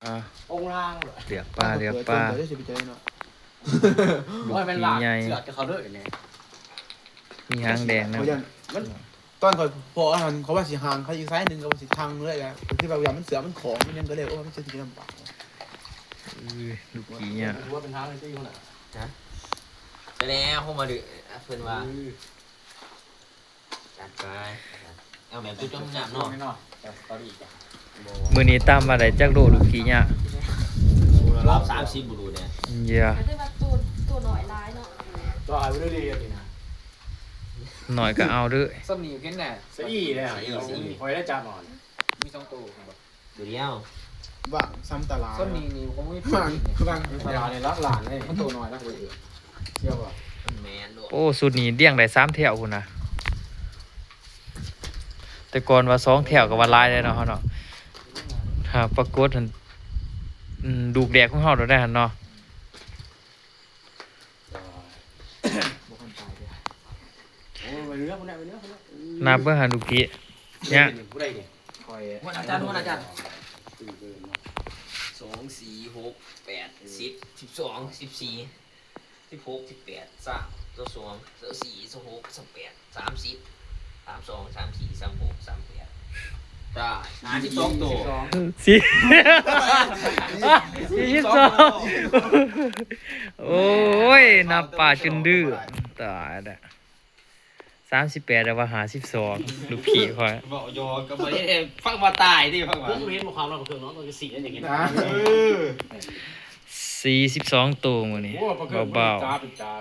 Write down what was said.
อ่า องค์ล่างเหรอ เรียกป้าเรียกป้า เดี๋ยวจะไปเจอเนาะ ลูก ว่าเป็น ผี หลัก ใหญ่ เสือกจะเขาเลิกอย่างไง มีหางแดงนะ เขายันมันตอนเขาพออาหารเขาว่าสีหางเขาอีกซ้ายหนึ่งเขาสีทางเลยนะที่แบบอย่างมันเสือมันของมันยังก็เลยโอ้มันจะทีลำบาก ลูกผีเนี่ย ถือว่าเป็นทางเลยที่อยู่น่ะ จะแน่เข้ามาดึเพื่อนว่าจัดไปเอาแบบจุดจ้องหยาบ นอ เนาะ ไม่นอนแต่ตอนนี้จ้ะ มือนี้ตามมาได้จักโลลูกผีเนี่ย รอบ30บุรุษเนี่ย เยี่ย ไม่ได้ว่าตัวหน่อยร้ายเนาะ ตัวหายไปเรื่อยๆนี่นะ หน่อยก็เอาเด้วย ส้มนี่อยู่กินแน่สะอี้เลยอ่ะคอยได้จับหน่อยมีสองตัว เดี๋ยว ว่างซ้ำตลาด ส้มนี่คงไม่ ว่างว่าง ตลาดในรักหลานเลยมันตัวน้อยนะคุณเชื่อป่ะ แมนด้วย โอ้สุดนี้เดี่ยงได้3แถวพุ่นนะแต่ก่อนว่า2แถวก็ว่าหลายเลยเนาะเฮาเนาะปรากฏหั่นดูกแดกของเฮาได้หั่นเนาะ บุคคลตายเลยโอ้ไปเนื้อคนนี้ไปเนื้อคนนี้ นับเบิ่งหาลูกผีเนี่ย ผู้ใดเนี่ยคอย วันอาจารย์2 4 6 8 10 12 14 16 18 3ตัว2ตัว4ตัว6 18 30 32 34 36 38ได้52ตัว สิ42โอ้ยนับป่าจนดื้อตายแล้ว38แต่ว่า52ลูกผีค่อย บอกโยก็บ่ได้ฟังมาตายดิฟังว่า เพิ่งเห็นความเราเครื่องน้องมันก็สีนั่นอย่างงี้ นะ 42ตัวมื้อนี้ โอ้ปลาเครื่อง เบา จ้าเป็นจ้า